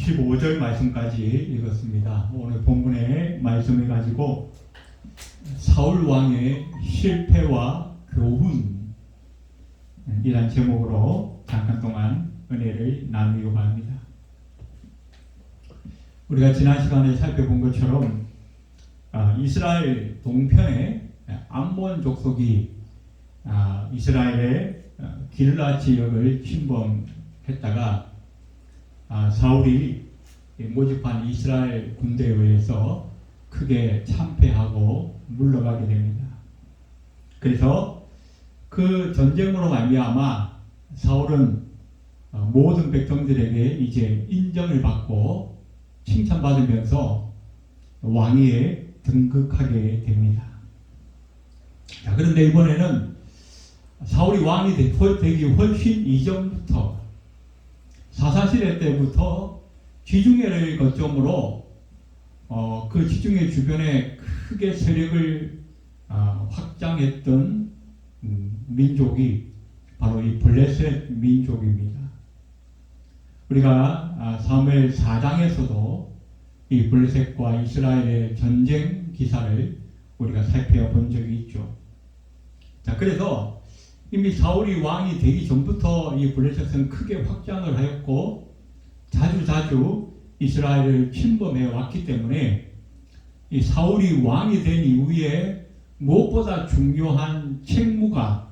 15절 말씀까지 읽었습니다. 오늘 본문의 말씀을 가지고 사울 왕의 실패와 교훈이란 제목으로 잠깐 동안 은혜를 나누려고 합니다. 우리가 지난 시간에 살펴본 것처럼 이스라엘 동편에 암몬 족속이 이스라엘의 길라 지역을 침범했다가 사울이 모집한 이스라엘 군대에 의해서 크게 참패하고 물러가게 됩니다. 그래서 그 전쟁으로 말미암아 사울은 모든 백성들에게 이제 인정을 받고 칭찬받으면서 왕위에 등극하게 됩니다. 자, 그런데 이번에는 사울이 왕이 되기 훨씬 이전부터 사사시대 때부터 지중해를 거점으로 그 지중해 주변에 크게 세력을 확장했던 민족이 바로 이 블레셋 민족입니다. 우리가 사무엘 4장에서도 이 블레셋과 이스라엘의 전쟁 기사를 우리가 살펴본 적이 있죠. 자, 그래서 이미 사울이 왕이 되기 전부터 이 블레셋은 크게 확장을 하였고 자주 이스라엘을 침범해 왔기 때문에 이 사울이 왕이 된 이후에 무엇보다 중요한 책무가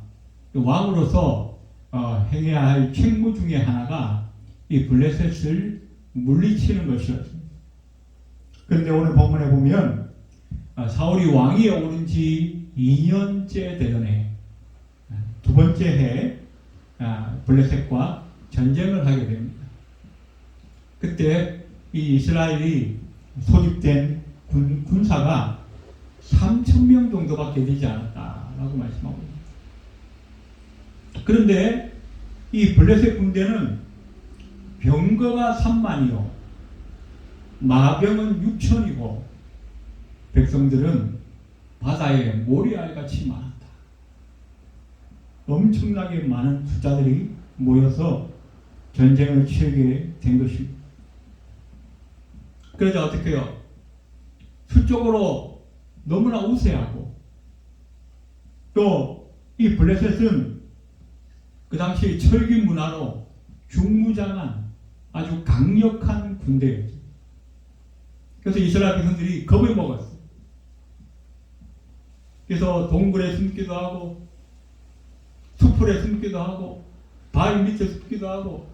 왕으로서 행해야 할 책무 중에 하나가 이 블레셋을 물리치는 것이었습니다. 그런데 오늘 본문에 보면 사울이 왕위에 오른 지 2년째 되던 해 두 번째 해 블레셋과 전쟁을 하게 됩니다. 그때 이 이스라엘이 소집된 군사가 3,000명 정도밖에 되지 않았다라고 말씀하고 있습니다. 그런데 이 블레셋 군대는 병거가 3만이요 마병은 6천이고 백성들은 바다에 모래알같이 많았다. 엄청나게 많은 숫자들이 모여서 전쟁을 치르게 된 것입니다. 그래서 어떻게 해요? 수적으로 너무나 우세하고 또 이 블레셋은 그 당시 철기 문화로 중무장한 아주 강력한 군대였죠. 그래서 이스라엘 백성들이 겁을 먹었어요. 그래서 동굴에 숨기도 하고 수풀에 숨기도 하고 바위 밑에 숨기도 하고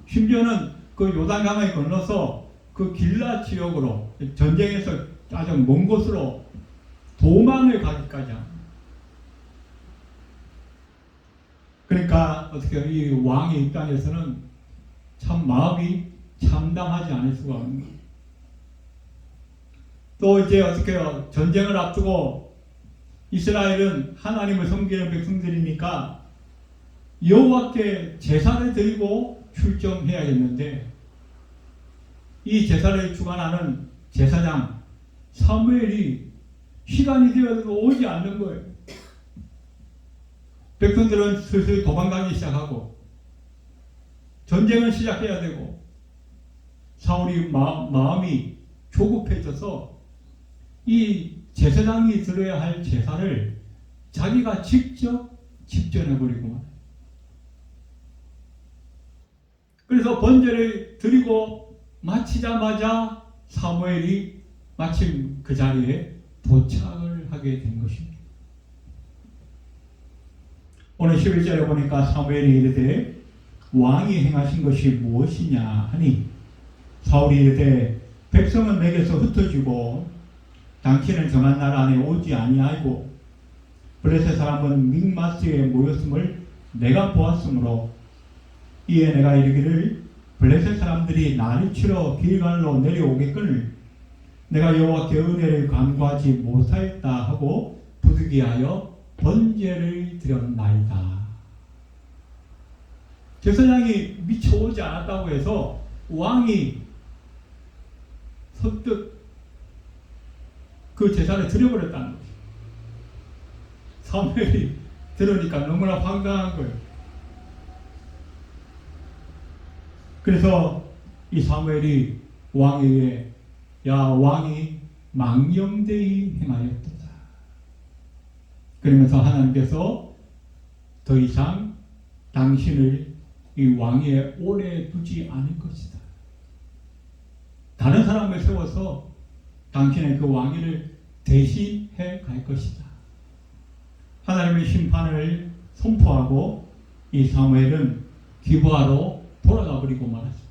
심지어는 그 요단강을 건너서 그 길라 지역으로 전쟁에서 아주 먼 곳으로 도망을 가기까지 합니다. 그러니까 어떻게 이 왕의 입장에서는 참 마음이 참담하지 않을 수가 없는 거예요. 또 이제 어떻게 해요? 전쟁을 앞두고 이스라엘은 하나님을 섬기는 백성들이니까 여호와께 제사를 드리고 출정해야겠는데 이 제사를 주관하는 제사장 사무엘이 시간이 되어도 오지 않는 거예요. 백성들은 슬슬 도망가기 시작하고 전쟁을 시작해야 되고 사울이 마음이 조급해져서 이 제사장이 드려야 할 제사를 자기가 직접 집전해버리고 말아요. 그래서 번제를 드리고 마치자마자 사무엘이 마침 그 자리에 도착을 하게 된 것입니다. 오늘 11절에 보니까 사무엘이 이르되 왕이 행하신 것이 무엇이냐 하니 사울이 이르되 백성은 내게서 흩어지고 당신은 정한 날 안에 오지 아니하고 블레셋 사람은 믹마스에 모였음을 내가 보았으므로 이에 내가 이르기를 블레셋 사람들이 나를 치러 길갈로 내려오겠거늘 내가 여호와께 은혜를 간구하지 못하였다 하고 부득이하여 번제를 드렸나이다. 제사장이 미쳐오지 않았다고 해서 왕이 선뜻 그 제사를 드려버렸다는 거죠. 사무엘이 들으니까 너무나 황당한 거예요. 그래서 이 사무엘이 왕에게 야 왕이 망령되이 행하였도다. 그러면서 하나님께서 더 이상 당신을 이 왕위에 오래 두지 않을 것이다. 다른 사람을 세워서 당신의 그 왕위를 대신해 갈 것이다. 하나님의 심판을 선포하고 이 사무엘은 기브아로 돌아가 버리고 말았습니다.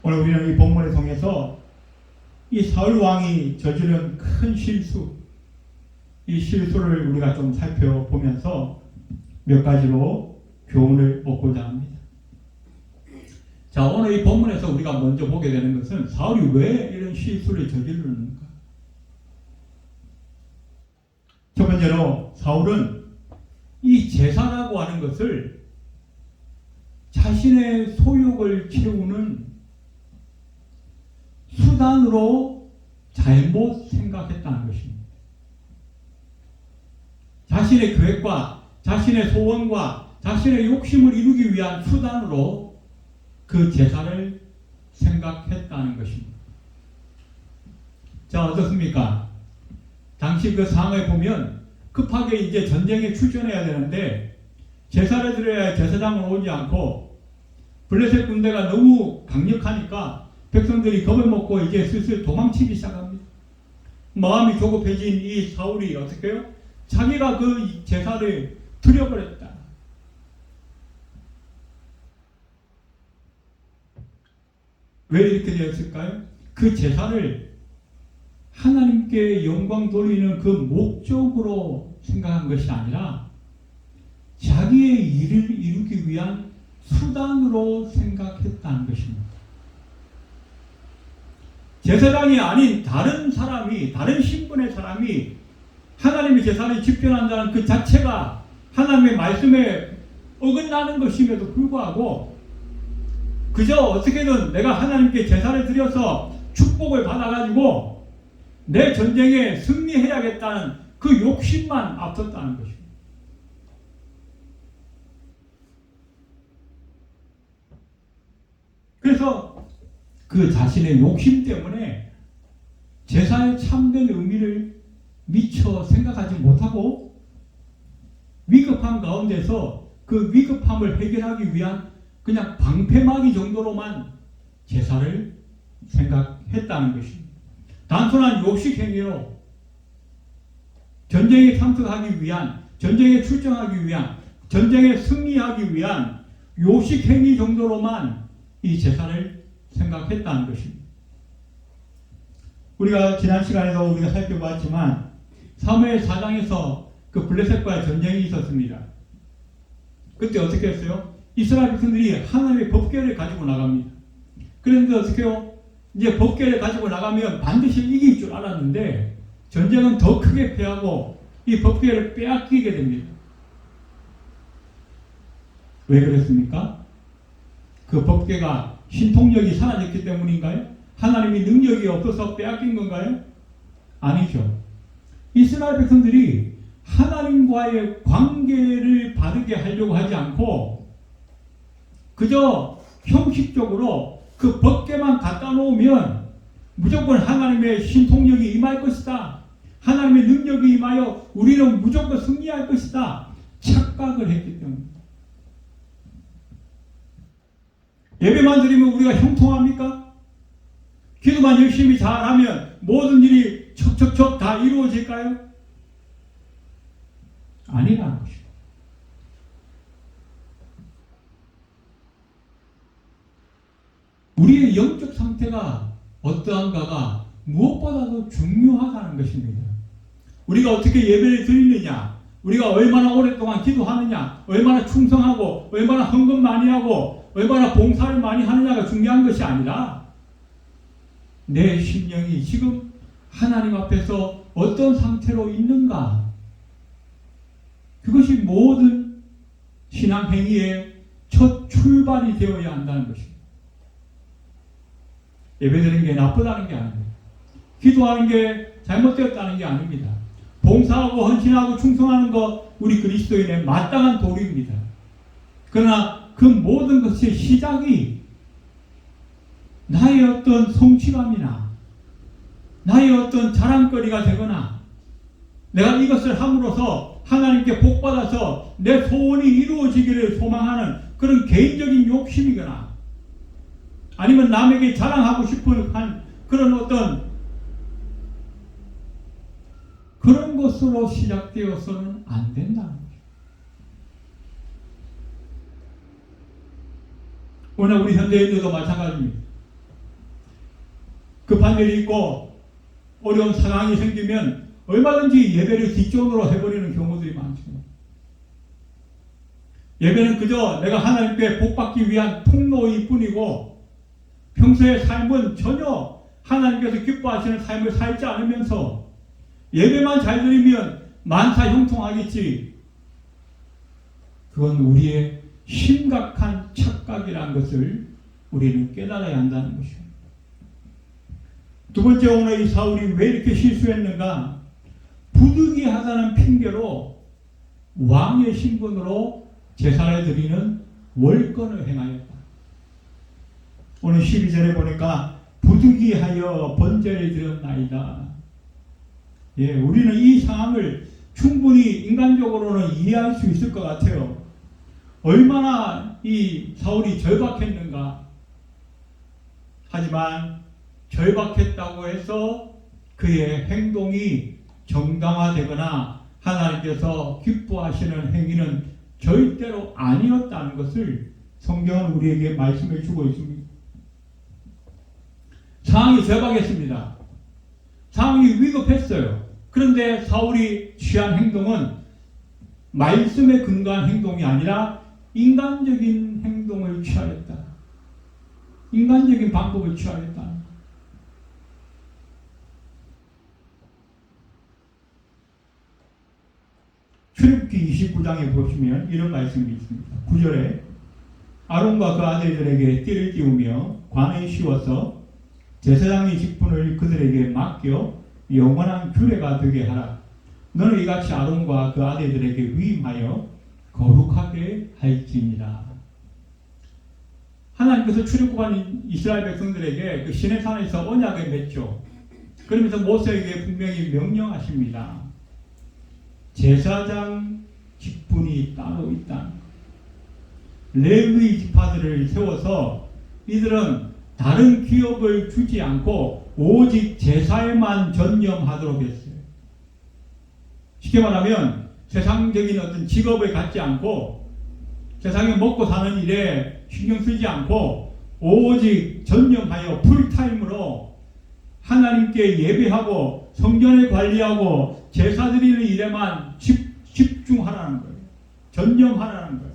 오늘 우리는 이 본문을 통해서 이 사울 왕이 저지른 큰 실수, 이 실수를 우리가 좀 살펴보면서 몇 가지로 교훈을 얻고자 합니다. 자, 오늘 이 본문에서 우리가 먼저 보게 되는 것은 사울이 왜 이런 실수를 저지르는가? 첫 번째로 사울은 이 제사라고 하는 것을 자신의 소욕을 채우는 수단으로 잘못 생각했다는 것입니다. 자신의 계획과 자신의 소원과 자신의 욕심을 이루기 위한 수단으로 그 제사를 생각했다는 것입니다. 자, 어떻습니까? 당시 그 상황에 보면 급하게 이제 전쟁에 출전해야 되는데 제사를 드려야 제사장은 오지 않고 블레셋 군대가 너무 강력하니까 백성들이 겁을 먹고 이제 슬슬 도망치기 시작합니다. 마음이 조급해진 이 사울이 어떻게 해요? 자기가 그 제사를 드려버렸다. 왜 이렇게 되었을까요? 그 제사를 하나님께 영광 돌리는 그 목적으로 생각한 것이 아니라 자기의 일을 이루기 위한 수단으로 생각했다는 것입니다. 제사장이 아닌 다른 사람이, 다른 신분의 사람이 하나님의 제사를 집행한다는 그 자체가 하나님의 말씀에 어긋나는 것임에도 불구하고 그저 어떻게든 내가 하나님께 제사를 드려서 축복을 받아가지고 내 전쟁에 승리해야겠다는 그 욕심만 앞섰다는 것입니다. 그래서 그 자신의 욕심 때문에 제사의 참된 의미를 미처 생각하지 못하고 위급한 가운데서 그 위급함을 해결하기 위한 그냥 방패막이 정도로만 제사를 생각했다는 것입니다. 단순한 욕식행위로 전쟁에 참석하기 위한, 전쟁에 출정하기 위한, 전쟁에 승리하기 위한 욕식행위 정도로만 이 제사를 생각했다는 것입니다. 우리가 지난 시간에도 우리가 살펴봤지만 사무엘 4장에서 그 블레셋과의 전쟁이 있었습니다. 그때 어떻게 했어요? 이스라엘 백성들이 하나님의 법궤를 가지고 나갑니다. 그런데 어떻게 해요? 이제 법궤를 가지고 나가면 반드시 이길 줄 알았는데 전쟁은 더 크게 패하고 이 법궤를 빼앗기게 됩니다. 왜 그랬습니까? 그 법궤가 신통력이 사라졌기 때문인가요? 하나님의 능력이 없어서 빼앗긴 건가요? 아니죠. 이스라엘 백성들이 하나님과의 관계를 바르게 하려고 하지 않고 그저 형식적으로 그 법궤만 갖다 놓으면 무조건 하나님의 신통력이 임할 것이다. 하나님의 능력이 임하여 우리는 무조건 승리할 것이다. 착각을 했기 때문입니다. 예배만 드리면 우리가 형통합니까? 기도만 열심히 잘하면 모든 일이 척척척 다 이루어질까요? 아니라는 것입니다. 우리의 영적 상태가 어떠한가가 무엇보다도 중요하다는 것입니다. 우리가 어떻게 예배를 드리느냐, 우리가 얼마나 오랫동안 기도하느냐, 얼마나 충성하고 얼마나 헌금 많이 하고 얼마나 봉사를 많이 하느냐가 중요한 것이 아니라 내 심령이 지금 하나님 앞에서 어떤 상태로 있는가, 그것이 모든 신앙 행위의 첫 출발이 되어야 한다는 것입니다. 예배드리는 게 나쁘다는 게 아닙니다. 기도하는 게 잘못되었다는 게 아닙니다. 봉사하고 헌신하고 충성하는 것 우리 그리스도인의 마땅한 도리입니다. 그러나 그 모든 것의 시작이 나의 어떤 성취감이나 나의 어떤 자랑거리가 되거나 내가 이것을 함으로써 하나님께 복받아서 내 소원이 이루어지기를 소망하는 그런 개인적인 욕심이거나 아니면 남에게 자랑하고 싶은 그런 어떤 그런 것으로 시작되어서는 안 된다는 거죠. 오늘 우리 현대인들도 마찬가지입니다. 급한 일이 있고 어려운 상황이 생기면 얼마든지 예배를 뒷전으로 해버리는 경우들이 많죠. 예배는 그저 내가 하나님께 복받기 위한 통로일 뿐이고 평소의 삶은 전혀 하나님께서 기뻐하시는 삶을 살지 않으면서 예배만 잘 드리면 만사 형통하겠지. 그건 우리의 심각한 착각이라는 것을 우리는 깨달아야 한다는 것입니다. 두 번째, 오늘 이 사울이 왜 이렇게 실수했는가? 부득이하다는 핑계로 왕의 신분으로 제사를 드리는 월권을 행하였다. 오늘 12절에 보니까 부득이하여 번제를 드렸나이다. 예, 우리는 이 상황을 충분히 인간적으로는 이해할 수 있을 것 같아요. 얼마나 이 사울이 절박했는가. 하지만 절박했다고 해서 그의 행동이 정당화되거나 하나님께서 기뻐하시는 행위는 절대로 아니었다는 것을 성경은 우리에게 말씀해 주고 있습니다. 상황이 절박했습니다. 상황이 위급했어요. 그런데 사울이 취한 행동은 말씀에 근거한 행동이 아니라 인간적인 행동을 취하였다. 인간적인 방법을 취하였다. 출애굽기 29장에 보시면 이런 말씀이 있습니다. 9절에 아론과 그 아들들에게 띠를 띄우며 관에 씌워서 제사장의 직분을 그들에게 맡겨 영원한 규례가 되게 하라. 너는 이같이 아론과 그 아들들에게 위임하여 거룩하게 할지니라. 하나님께서 출애굽한 이스라엘 백성들에게 그 시내산에서 언약을 맺죠. 그러면서 모세에게 분명히 명령하십니다. 제사장 직분이 따로 있다. 레위 지파들을 세워서 이들은 다른 기업을 주지 않고 오직 제사에만 전념하도록 했어요. 쉽게 말하면 세상적인 어떤 직업을 갖지 않고 세상에 먹고 사는 일에 신경 쓰지 않고 오직 전념하여 풀타임으로 하나님께 예배하고 성전을 관리하고 제사 드리는 일에만 집중하라는 거예요. 전념하라는 거예요.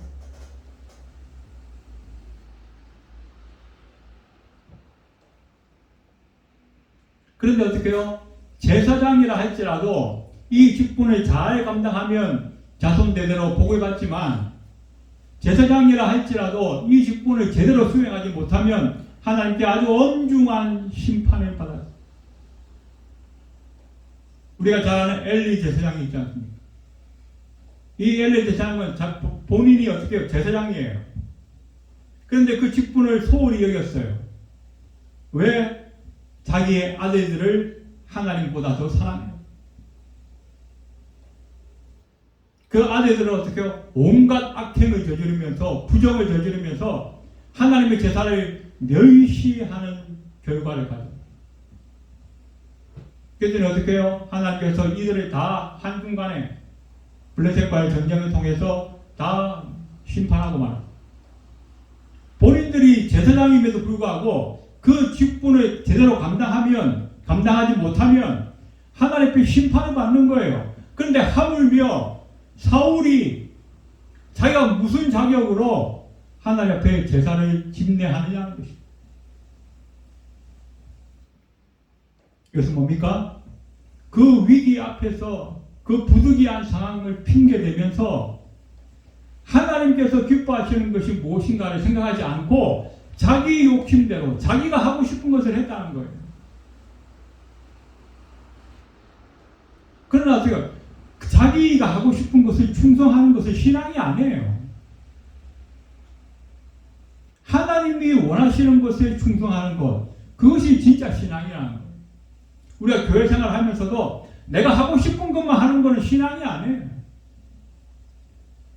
그런데 어떻게 해요? 제사장이라 할지라도 이 직분을 잘 감당하면 자손대대로 복을 받지만 제사장이라 할지라도 이 직분을 제대로 수행하지 못하면 하나님께 아주 엄중한 심판을 받았어요. 우리가 잘 아는 엘리 제사장이 있지 않습니까? 이 엘리 제사장은 본인이 어떻게 해요? 제사장이에요. 그런데 그 직분을 소홀히 여겼어요. 왜? 자기의 아들들을 하나님보다 더 사랑해요. 그 아들들은 어떻게 해요? 온갖 악행을 저지르면서 부정을 저지르면서 하나님의 제사를 멸시하는 결과를 가져요. 그랬더니 어떻게 해요? 하나님께서 이들을 다 한순간에 블레셋과의 전쟁을 통해서 다 심판하고 말합니다. 본인들이 제사장임에도 불구하고 그 직분을 제대로 감당하지 못하면 하나님 앞에 심판을 받는 거예요. 그런데 하물며 사울이 자기가 무슨 자격으로 하나님 앞에 제사를 집례하느냐는 것입니다. 이것은 뭡니까? 그 위기 앞에서 그 부득이한 상황을 핑계대면서 하나님께서 기뻐하시는 것이 무엇인가를 생각하지 않고 자기 욕심대로 자기가 하고 싶은 것을 했다는 거예요. 그러나 어떻게 자기가 하고 싶은 것을 충성하는 것을 신앙이 아니에요. 하나님이 원하시는 것에 충성하는 것, 그것이 진짜 신앙이라는 거예요. 우리가 교회 생활하면서도 내가 하고 싶은 것만 하는 것은 신앙이 아니에요.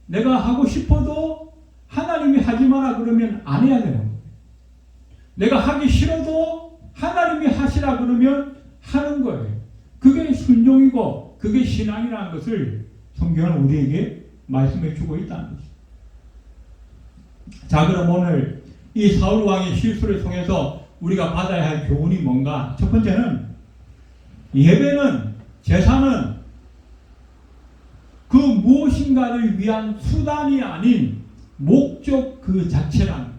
내가 하고 싶어도 하나님이 하지 마라 그러면 안 해야 되는 거예요. 내가 하기 싫어도 하나님이 하시라 그러면 하는 거예요. 그게 순종이고 그게 신앙이라는 것을 성경은 우리에게 말씀해 주고 있다는 것이죠. 자, 그럼 오늘 이 사울 왕의 실수를 통해서 우리가 받아야 할 교훈이 뭔가? 첫 번째는 예배는, 제사는 그 무엇인가를 위한 수단이 아닌 목적 그 자체라는 거예요.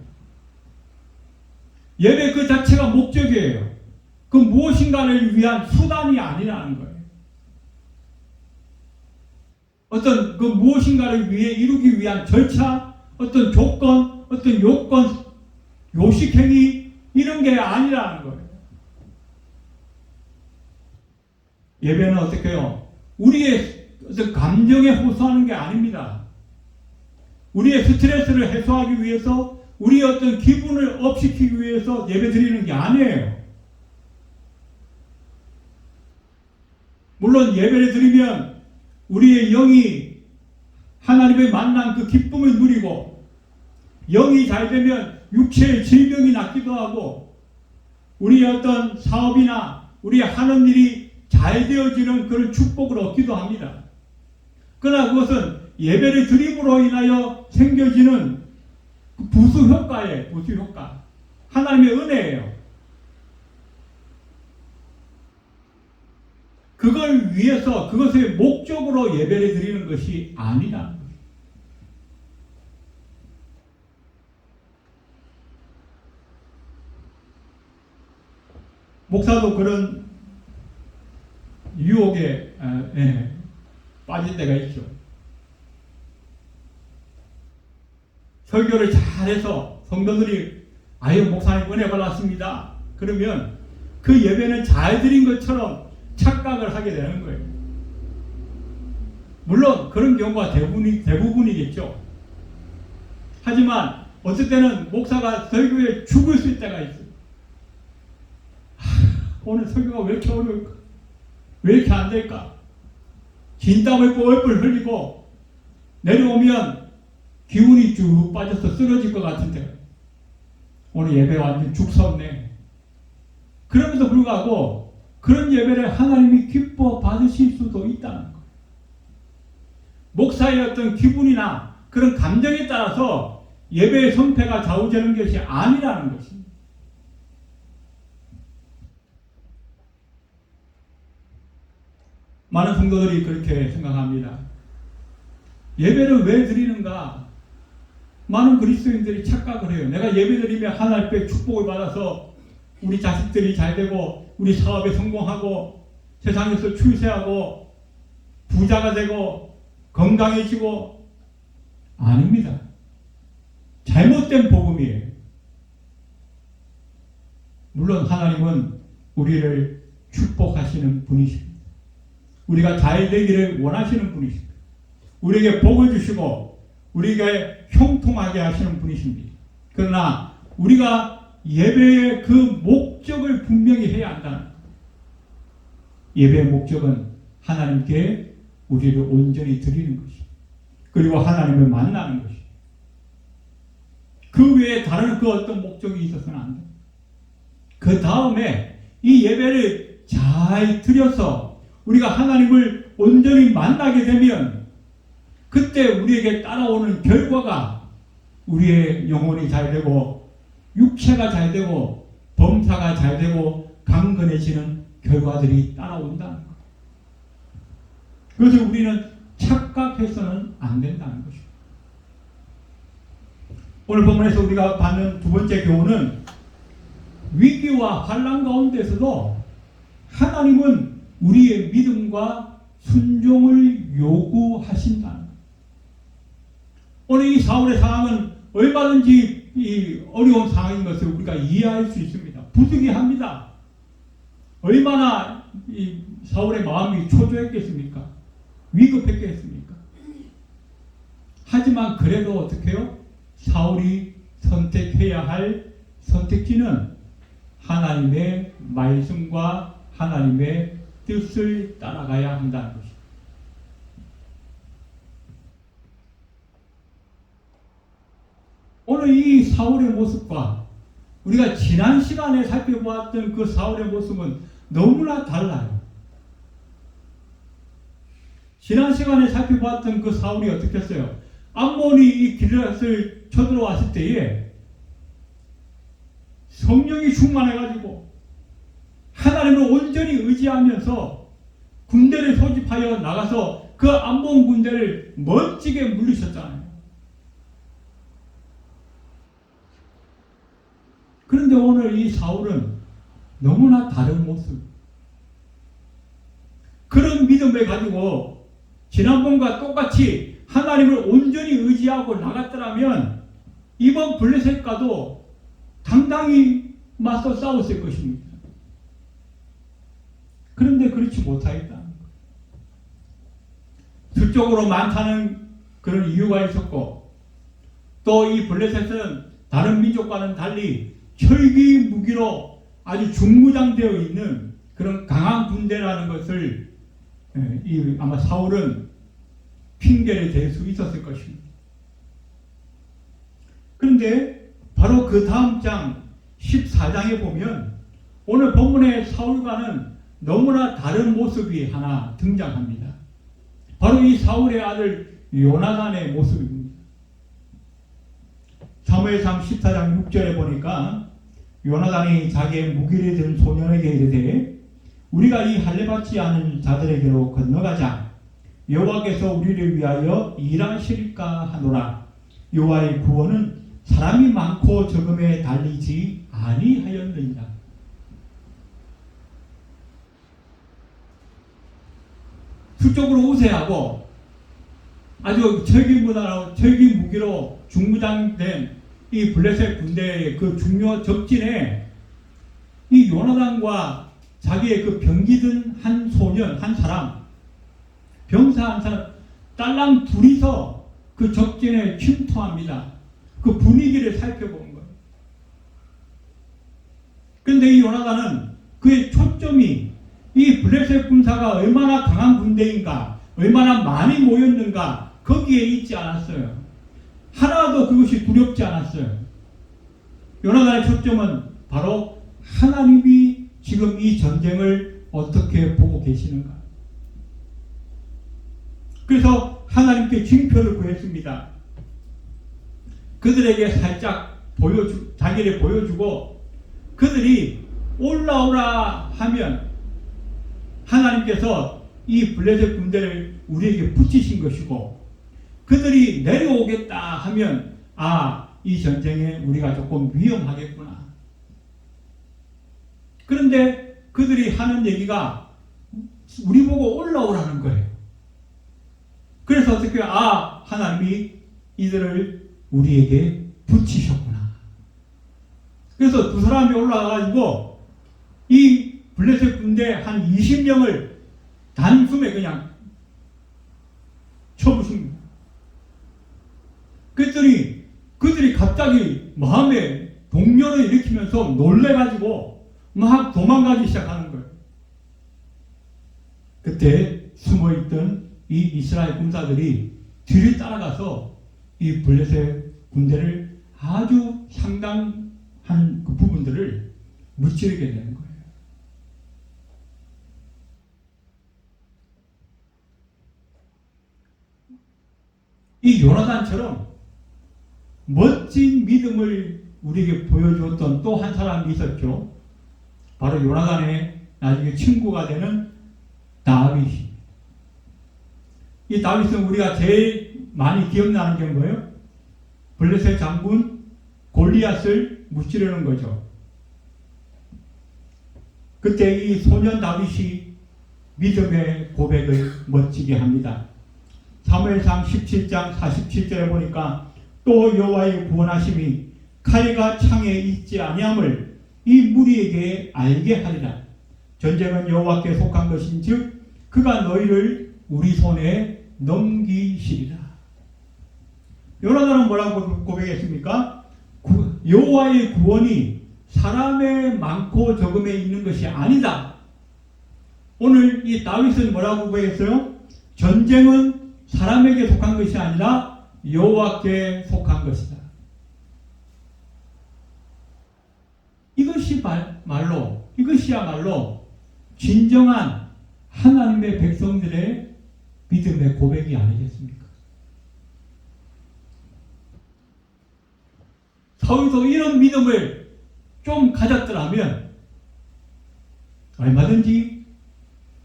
예배 그 자체가 목적이에요. 그 무엇인가를 위한 수단이 아니라는 거예요. 어떤 그 무엇인가를 위해 이루기 위한 절차, 어떤 조건, 어떤 요건, 요식행위 이런 게 아니라는 거예요. 예배는 어떻게 해요? 우리의 어떤 감정에 호소하는 게 아닙니다. 우리의 스트레스를 해소하기 위해서, 우리의 어떤 기분을 업시키기 위해서 예배 드리는 게 아니에요. 물론 예배를 드리면 우리의 영이 하나님의 만난 그 기쁨을 누리고, 영이 잘 되면 육체의 질병이 낫기도 하고, 우리의 어떤 사업이나 우리의 하는 일이 잘 되어지는 그런 축복을 얻기도 합니다. 그러나 그것은 예배를 드림으로 인하여 생겨지는 부수 효과예요. 부수 효과. 하나님의 은혜예요. 그걸 위해서, 그것의 목적으로 예배를 드리는 것이 아니라는 거예요. 목사도 그런 유혹에 빠질 때가 있죠. 설교를 잘해서 성도들이 아유 목사님 은혜 받았습니다. 그러면 그 예배는 잘 드린 것처럼 착각을 하게 되는 거예요. 물론 그런 경우가 대부분이겠죠. 하지만 어떨 때는 목사가 설교에 죽을 수 있을 때가 있어요. 오늘 설교가 왜 이렇게 어려울까? 왜 이렇게 안 될까? 진땀을 뻘뻘 흘리고 내려오면 기운이 쭉 빠져서 쓰러질 것 같은데 오늘 예배 완전 죽 섰네. 그럼에도 불구하고 그런 예배를 하나님이 기뻐 받으실 수도 있다는 거예요. 목사의 어떤 기분이나 그런 감정에 따라서 예배의 성패가 좌우되는 것이 아니라는 것입니다. 많은 성도들이 그렇게 생각합니다. 예배를 왜 드리는가? 많은 그리스도인들이 착각을 해요. 내가 예배 드리면 하나님께 축복을 받아서 우리 자식들이 잘 되고 우리 사업에 성공하고 세상에서 출세하고 부자가 되고 건강해지고, 아닙니다. 잘못된 복음이에요. 물론 하나님은 우리를 축복하시는 분이십니다. 우리가 잘 되기를 원하시는 분이십니다. 우리에게 복을 주시고 우리에게 형통하게 하시는 분이십니다. 그러나 우리가 예배의 그 목적을 분명히 해야 한다는 거예요. 예배의 목적은 하나님께 우리를 온전히 드리는 것이, 그리고 하나님을 만나는 것이, 그 외에 다른 그 어떤 목적이 있어서는 안 돼요. 그 다음에 이 예배를 잘 드려서 우리가 하나님을 온전히 만나게 되면 그때 우리에게 따라오는 결과가 우리의 영혼이 잘 되고 육체가 잘 되고 범사가 잘 되고 강건해지는 결과들이 따라온다는 것. 그래서 우리는 착각해서는 안 된다는 것입니다. 오늘 본문에서 우리가 받는 두 번째 교훈은 위기와 환난 가운데서도 하나님은 우리의 믿음과 순종을 요구하신다는 거예요. 오늘 이 사울의 상황은 얼마든지 이 어려운 상황인 것을 우리가 이해할 수 있습니다. 부득이합니다. 얼마나 이 사울의 마음이 초조했겠습니까? 위급했겠습니까? 하지만 그래도 어떻게 해요? 사울이 선택해야 할 선택지는 하나님의 말씀과 하나님의 뜻을 따라가야 한다는 것입니다. 오늘 이 사울의 모습과 우리가 지난 시간에 살펴보았던 그 사울의 모습은 너무나 달라요. 지난 시간에 살펴보았던 그 사울이 어떻게 했어요? 암몬이 이 길앗을 쳐들어왔을 때에 성령이 충만해가지고 하나님을 온전히 의지하면서 군대를 소집하여 나가서 그 암몬 군대를 멋지게 물리셨잖아요. 그런데 오늘 이 사울은 너무나 다른 모습. 그런 믿음을 가지고 지난번과 똑같이 하나님을 온전히 의지하고 나갔더라면 이번 블레셋과도 당당히 맞서 싸웠을 것입니다. 그런데 그렇지 못하겠다. 수적으로 많다는 그런 이유가 있었고, 또 이 블레셋은 다른 민족과는 달리 철기 무기로 아주 중무장되어 있는 그런 강한 군대라는 것을 아마 사울은 핑계를 댈 수 있었을 것입니다. 그런데 바로 그 다음 장 14장에 보면 오늘 본문의 사울과는 너무나 다른 모습이 하나 등장합니다. 바로 이 사울의 아들 요나단의 모습입니다. 사무엘상 14장 6절에 보니까 요나단이 자기의 무기를 든 소년에게 이르되 우리가 이 할례받지 않은 자들에게로 건너가자. 여호와께서 우리를 위하여 일하실까 하노라. 여호와의 구원은 사람이 많고 적음에 달리지 아니하였느니라. 수적으로 우세하고 아주 철기무기로 중무장된 이 블레셋 군대의 그 중요 적진에 이 요나단과 자기의 그 병기든 한 소년, 한 사람, 병사 한 사람, 딸랑 둘이서 그 적진에 침투합니다. 그 분위기를 살펴보는 거예요. 그런데 이 요나단은 그의 초점이 이 블레셋 군사가 얼마나 강한 군대인가, 얼마나 많이 모였는가, 거기에 있지 않았어요. 하나도 그것이 두렵지 않았어요. 요나단의 초점은 바로 하나님이 지금 이 전쟁을 어떻게 보고 계시는가. 그래서 하나님께 징표를 구했습니다. 그들에게 살짝 자기를 보여주고 그들이 올라오라 하면 하나님께서 이 블레셋 군대를 우리에게 붙이신 것이고, 그들이 내려오겠다 하면 이 전쟁에 우리가 조금 위험하겠구나. 그런데 그들이 하는 얘기가 우리 보고 올라오라는 거예요. 그래서 어떻게 하나님이 이들을 우리에게 붙이셨구나. 그래서 두 사람이 올라가가지고 이 블레셋 군대 한 20명을 단숨에 그냥 쳐부십니다. 그랬더니 그들이 갑자기 마음에 동요를 일으키면서 놀래가지고 막 도망가기 시작하는 거예요. 그때 숨어있던 이 이스라엘 군사들이 뒤를 따라가서 이 블레셋 군대를 아주 상당한 그 부분들을 무찌르게 되는 거예요. 이 요나단처럼 멋진 믿음을 우리에게 보여주었던 또 한 사람이 있었죠. 바로 요나단의 나중에 친구가 되는 다윗이. 이 다윗은 우리가 제일 많이 기억나는 게 뭐예요? 블레셋 장군 골리앗을 무찌르는 거죠. 그때 이 소년 다윗이 믿음의 고백을 멋지게 합니다. 사무엘상 17장 47절에 보니까 또 여호와의 구원하심이 칼과 창에 있지 아니함을 이 무리에게 알게 하리라. 전쟁은 여호와께 속한 것인즉 그가 너희를 우리 손에 넘기시리라. 요나단은 뭐라고 고백했습니까? 여호와의 구원이 사람의 많고 적음에 있는 것이 아니다. 오늘 이 다윗은 뭐라고 고했어요? 전쟁은 사람에게 속한 것이 아니라 여호와께 속한 것이다. 이것이야말로 진정한 하나님의 백성들의 믿음의 고백이 아니겠습니까? 사울도 이런 믿음을 좀 가졌더라면 얼마든지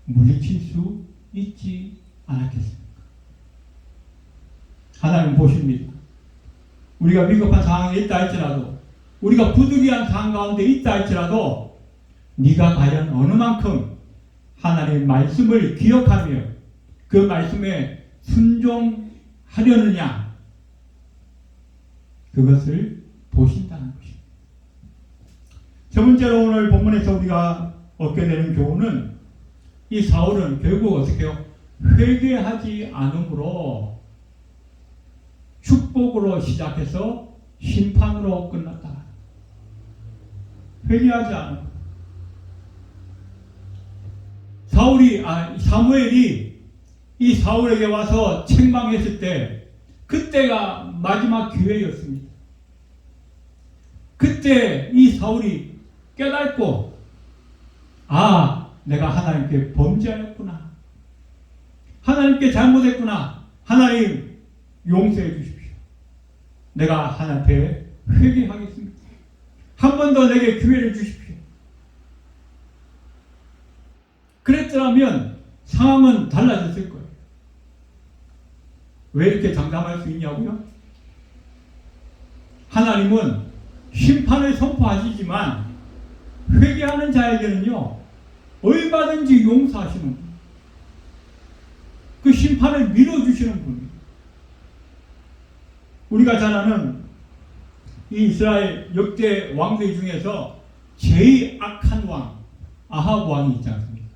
물리칠 수 있지 않았겠습니까? 하나님 보십니다. 우리가 위급한 상황에 있다 할지라도, 우리가 부득이한 상황 가운데 있다 할지라도 네가 과연 어느 만큼 하나님의 말씀을 기억하며 그 말씀에 순종하려느냐, 그것을 보신다는 것입니다. 세 번째로 오늘 본문에서 우리가 얻게 되는 교훈은, 이 사울은 결국 어떻게 해요? 회개하지 않음으로 축복으로 시작해서 심판으로 끝났다. 회개하지 않음. 사무엘이 이 사울에게 와서 책망했을 때, 그때가 마지막 기회였습니다. 그때 이 사울이 깨닫고, 내가 하나님께 범죄하였구나, 하나님께 잘못했구나, 하나님 용서해 주십시오, 내가 하나님 앞에 회개하겠습니다, 한 번 더 내게 기회를 주십시오. 그랬더라면 상황은 달라졌을 거예요. 왜 이렇게 장담할 수 있냐고요? 하나님은 심판을 선포하시지만 회개하는 자에게는요, 얼마든지 용서하시는 분, 그 심판을 밀어주시는 분이에요. 우리가 잘 아는 이 이스라엘 역대 왕들 중에서 제일 악한 왕 아합 왕이 있지 않습니까?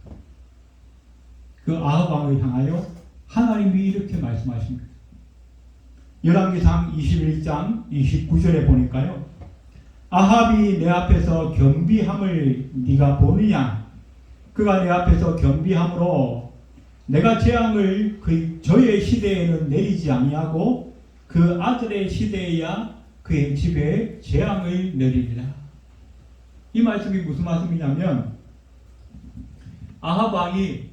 그 아합 왕을 향하여 하나님이 이렇게 말씀하십니다. 열왕기상 21장 29절에 보니까요, 아합이 내 앞에서 겸비함을 네가 보느냐? 그가 내 앞에서 겸비함으로 내가 재앙을 저의 시대에는 내리지 아니하고 그 아들의 시대에야 그의 집에 재앙을 내리리라. 이 말씀이 무슨 말씀이냐면, 아합 왕이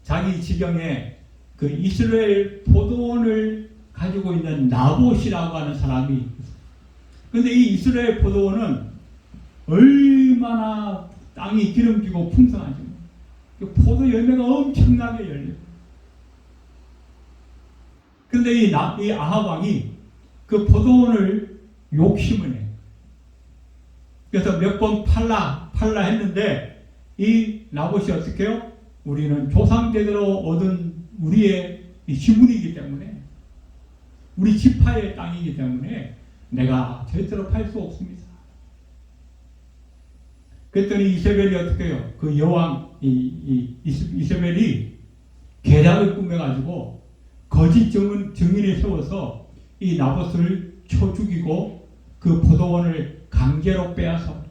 자기 지경에 그 이스라엘 포도원을 가지고 있는 나봇이라고 하는 사람이 있어요. 그런데 이 이스라엘 포도원은 얼마나 땅이 기름지고 풍성하죠. 그 포도 열매가 엄청나게 열려요. 그런데 이 아합 왕이 그 포도원을 욕심을 해요. 그래서 몇 번 팔라 했는데, 이 나봇이 어떻게 해요? 우리는 조상대대로 얻은 우리의 지분이기 때문에, 우리 지파의 땅이기 때문에 내가 절대로 팔 수 없습니다. 그랬더니 이세벨이 어떻게 해요? 그 여왕 이세벨이 계략을 꾸며가지고 거짓 증인을 세워서 이 나봇을 쳐 죽이고 그 포도원을 강제로 빼앗아.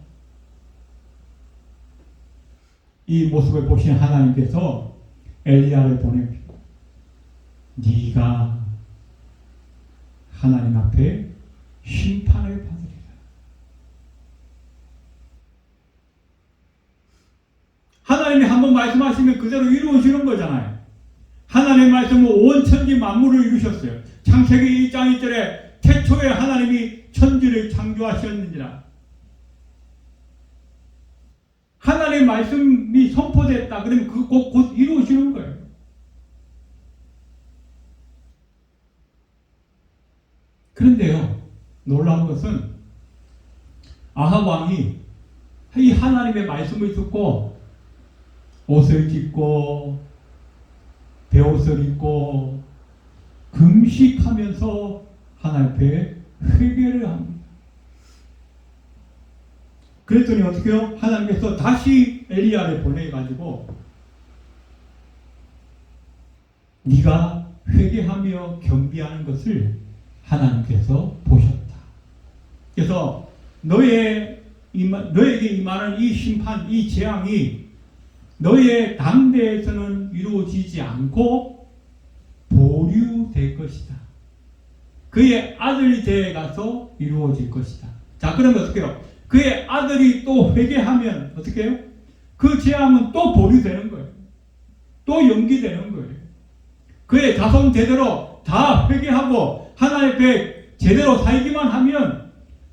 이 모습을 보신 하나님께서 엘리야를 보냅니다. 네가 하나님 앞에 심판을 받으리라. 하나님이 한번 말씀하시면 그대로 이루어지는 거잖아요. 하나님의 말씀은 온 천지 만물을 이루셨어요. 창세기 1장 1절에 태초에 하나님이 천지를 창조하셨느니라. 하나님의 말씀이 선포됐다 그러면 그 곧 이루어지는 거예요. 그런데요, 놀라운 것은 아합 왕이 이 하나님의 말씀을 듣고 옷을 찢고 베옷을 입고 금식하면서 하나님 앞에 회개를 합니다. 그랬더니 어떻게 해요? 하나님께서 다시 엘리야를 보내가지고 네가 회개하며 겸비하는 것을 하나님께서 보셨다. 그래서 너에게 임하는 이 심판, 이 재앙이 너의 당대에서는 이루어지지 않고 보류될 것이다. 그의 아들이 되어 가서 이루어질 것이다. 자, 그러면 어떻게 해요? 그의 아들이 또 회개하면 어떻게 해요? 그 재앙은 또 보류되는 거예요. 또 연기되는 거예요. 그의 자손 대대로 다 회개하고 하나님 앞에 제대로 살기만 하면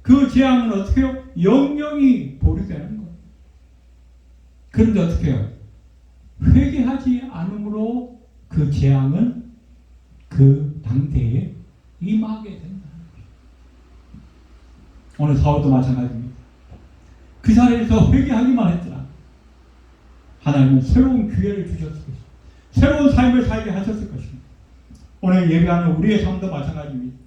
그 재앙은 어떻게 해요? 영영이 보류되는 거예요. 그런데 어떻게 해요? 회개하지 않으므로 그 재앙은 그 당대에 임하게 된다. 오늘 사울도 마찬가지입니다. 그 자리에서 회개하기만 했더라. 하나님은 새로운 기회를 주셨을 것입니다. 새로운 삶을 살게 하셨을 것입니다. 오늘 예배하는 우리의 삶도 마찬가지입니다.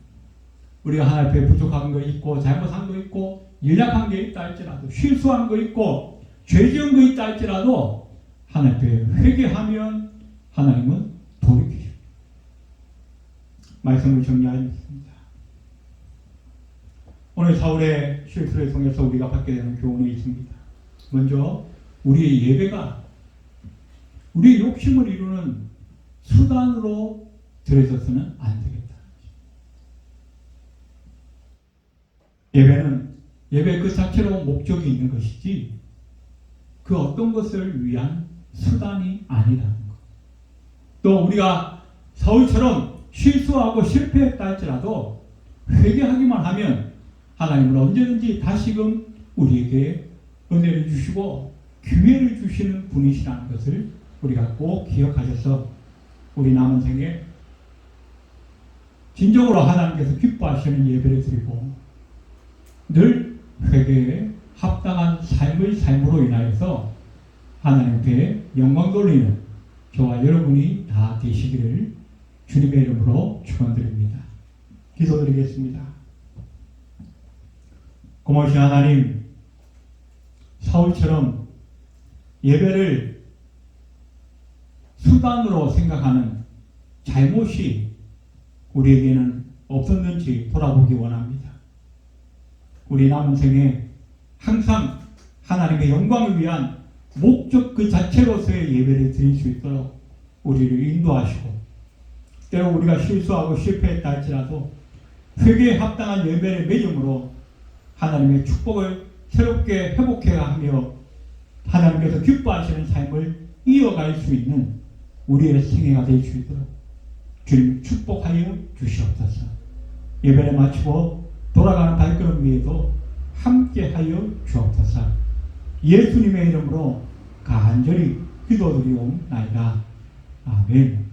우리가 하나님 앞에 부족한 거 있고 잘못한 거 있고 연약한 게 있다 할지라도 실수한 거 있고 죄 지은 거 있다 할지라도 하나님 앞에 회개하면 하나님은 돌이키십니다. 말씀을 정리하겠습니다. 오늘 사울의 실수를 통해서 우리가 받게 되는 교훈이 있습니다. 먼저 우리의 예배가 우리의 욕심을 이루는 수단으로 들여져서는 안 되겠다. 예배는 예배 그 자체로 목적이 있는 것이지 그 어떤 것을 위한 수단이 아니라는 것. 또 우리가 사울처럼 실수하고 실패했다 할지라도 회개하기만 하면 하나님은 언제든지 다시금 우리에게 은혜를 주시고 기회를 주시는 분이시라는 것을 우리가 꼭 기억하셔서 우리 남은 생에 진정으로 하나님께서 기뻐하시는 예배를 드리고 늘 회개에 합당한 삶의 삶으로 인하여서 하나님께 영광 돌리는 저와 여러분이 다 되시기를 주님의 이름으로 축원드립니다. 기도드리겠습니다. 고마우신 하나님, 사울처럼 예배를 수단으로 생각하는 잘못이 우리에게는 없었는지 돌아보기 원합니다. 우리 남은 생에 항상 하나님의 영광을 위한 목적 그 자체로서의 예배를 드릴 수 있도록 우리를 인도하시고 때로 우리가 실수하고 실패했다 할지라도 회개에 합당한 예배를 매임으로 하나님의 축복을 새롭게 회복해가며 하나님께서 기뻐하시는 삶을 이어갈 수 있는 우리의 생애가 될 수 있도록 주님 축복하여 주시옵소서. 예배를 마치고 돌아가는 발걸음 위에도 함께하여 주옵소서. 예수님의 이름으로 간절히 기도드리옵나이다. 아멘.